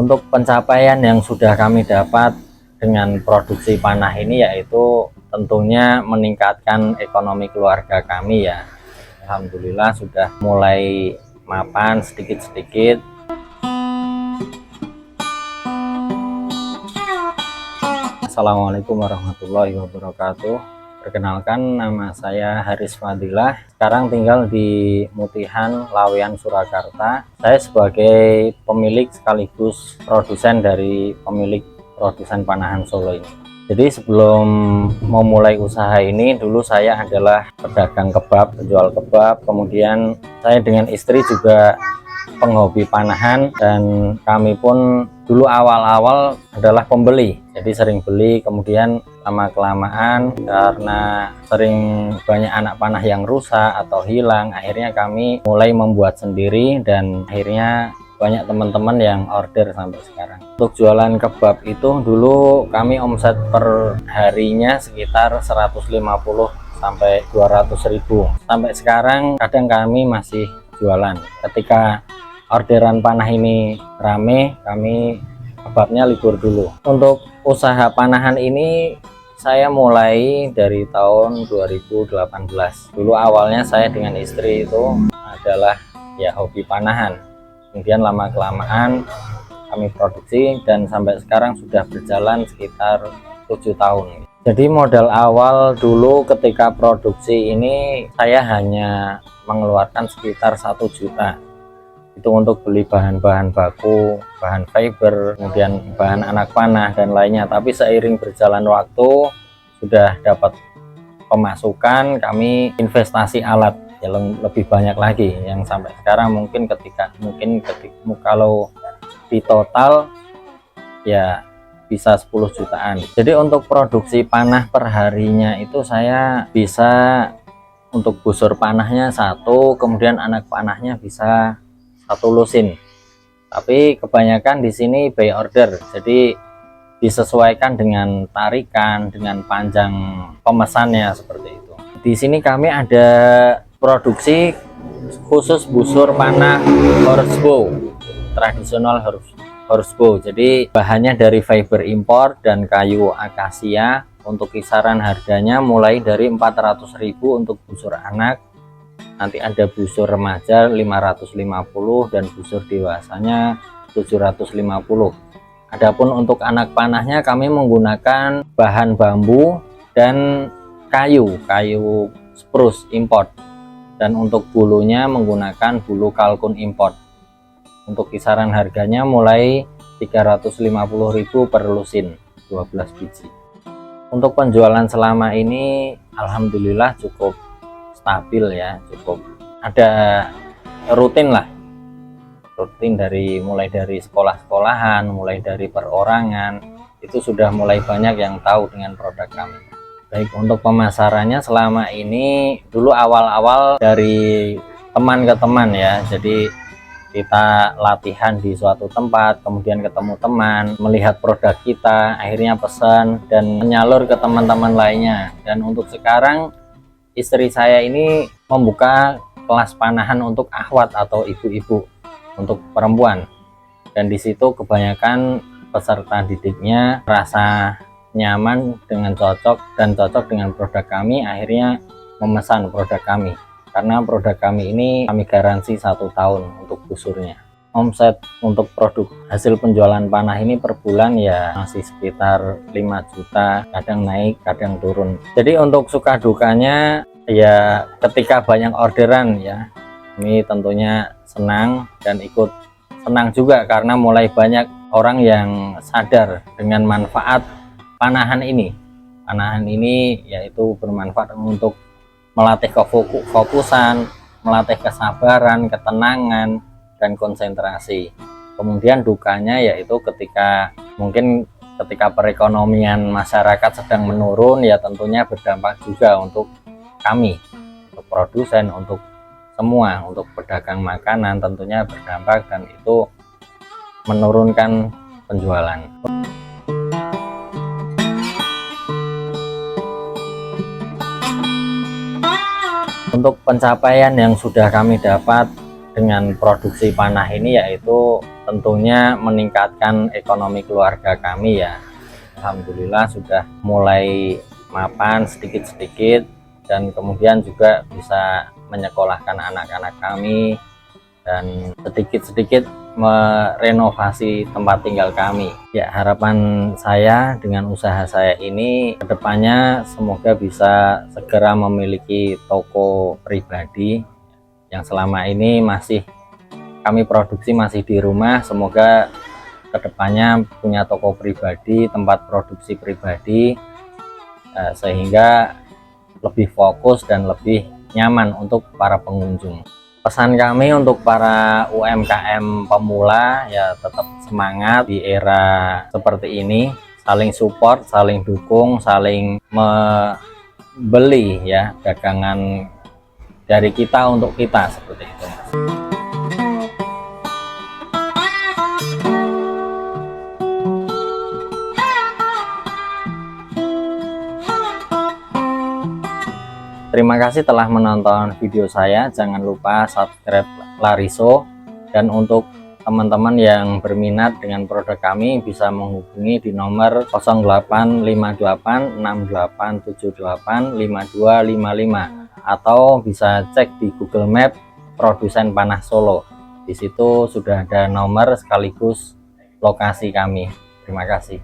Untuk pencapaian yang sudah kami dapat dengan produksi panah ini yaitu tentunya meningkatkan ekonomi keluarga kami ya. Alhamdulillah sudah mulai mapan sedikit-sedikit. Assalamualaikum warahmatullahi wabarakatuh. Perkenalkan, nama saya Haris Fadilah. Sekarang tinggal di Mutihan, Laweyan, Surakarta. Saya sebagai pemilik sekaligus produsen dari pemilik produsen panahan Solo ini. Jadi sebelum memulai usaha ini, dulu saya adalah pedagang kebab, penjual kebab. Kemudian saya dengan istri juga penghobi panahan, dan kami pun dulu awal-awal adalah pembeli. Jadi sering beli, kemudian lama-kelamaan karena sering banyak anak panah yang rusak atau hilang, akhirnya kami mulai membuat sendiri dan akhirnya banyak teman-teman yang order sampai sekarang. Untuk jualan kebab itu dulu kami omset per harinya sekitar 150 sampai 200 ribu. Sampai sekarang kadang kami masih jualan. Ketika orderan panah ini rame, kami kebabnya libur dulu. Untuk usaha panahan ini saya mulai dari tahun 2018. Dulu awalnya saya dengan istri itu adalah ya hobi panahan. Kemudian lama-kelamaan kami produksi dan sampai sekarang sudah berjalan sekitar 7 tahun. Jadi modal awal dulu ketika produksi ini saya hanya mengeluarkan sekitar 1 juta. Itu untuk beli bahan-bahan baku, bahan fiber, kemudian bahan anak panah dan lainnya. Tapi seiring berjalan waktu sudah dapat pemasukan, kami investasi alat yang lebih banyak lagi, yang sampai sekarang mungkin kalau di total ya bisa 10 jutaan. Jadi untuk produksi panah per harinya itu saya bisa untuk busur panahnya 1, kemudian anak panahnya bisa 1 lusin. Tapi kebanyakan di sini by order, jadi disesuaikan dengan tarikan, dengan panjang pemesannya seperti itu. Di sini kami ada produksi khusus busur panah horsebow, tradisional horsebow. Jadi bahannya dari fiber impor dan kayu akasia. Untuk kisaran harganya mulai dari 400.000 untuk busur anak. Nanti ada busur remaja 550 dan busur dewasanya 750. Adapun untuk anak panahnya kami menggunakan bahan bambu dan kayu spruce import, dan untuk bulunya menggunakan bulu kalkun import. Untuk kisaran harganya mulai 350.000 per lusin 12 biji. Untuk penjualan selama ini alhamdulillah cukup stabil ya, cukup ada rutin mulai dari sekolah-sekolahan, mulai dari perorangan, itu sudah mulai banyak yang tahu dengan produk kami. Baik, untuk pemasarannya selama ini dulu awal-awal dari teman ke teman ya, jadi kita latihan di suatu tempat, kemudian ketemu teman, melihat produk kita, akhirnya pesan dan menyalur ke teman-teman lainnya. Dan untuk sekarang istri saya ini membuka kelas panahan untuk akhwat atau ibu-ibu, untuk perempuan, dan di situ kebanyakan peserta didiknya merasa nyaman dengan cocok dengan produk kami, akhirnya memesan produk kami karena produk kami ini kami garansi 1 tahun untuk busurnya. Omset untuk produk hasil penjualan panah ini per bulan ya masih sekitar 5 juta, kadang naik kadang turun. Jadi untuk suka dukanya ya ketika banyak orderan ya kami tentunya senang dan ikut senang juga karena mulai banyak orang yang sadar dengan manfaat panahan ini. Panahan ini yaitu bermanfaat untuk melatih kefokusan, melatih kesabaran, ketenangan, dan konsentrasi. Kemudian dukanya yaitu ketika perekonomian masyarakat sedang menurun ya tentunya berdampak juga untuk kami, untuk produsen, untuk semua, untuk pedagang makanan tentunya berdampak dan itu menurunkan penjualan. Untuk pencapaian yang sudah kami dapat dengan produksi panah ini yaitu tentunya meningkatkan ekonomi keluarga kami ya. Alhamdulillah sudah mulai mapan sedikit-sedikit, dan kemudian juga bisa menyekolahkan anak-anak kami dan sedikit-sedikit merenovasi tempat tinggal kami. Ya, harapan saya dengan usaha saya ini kedepannya semoga bisa segera memiliki toko pribadi yang selama ini masih kami produksi masih di rumah. Semoga kedepannya punya toko pribadi, tempat produksi pribadi, sehingga lebih fokus dan lebih nyaman untuk para pengunjung. Pesan kami untuk para UMKM pemula ya, tetap semangat di era seperti ini, saling support, saling dukung, saling membeli ya dagangan dari kita untuk kita, seperti itu. Terima kasih telah menonton video saya. Jangan lupa subscribe Lariso, dan untuk teman-teman yang berminat dengan produk kami bisa menghubungi di nomor 085868785255 atau bisa cek di Google Map produsen panah Solo. Di situ sudah ada nomor sekaligus lokasi kami. Terima kasih.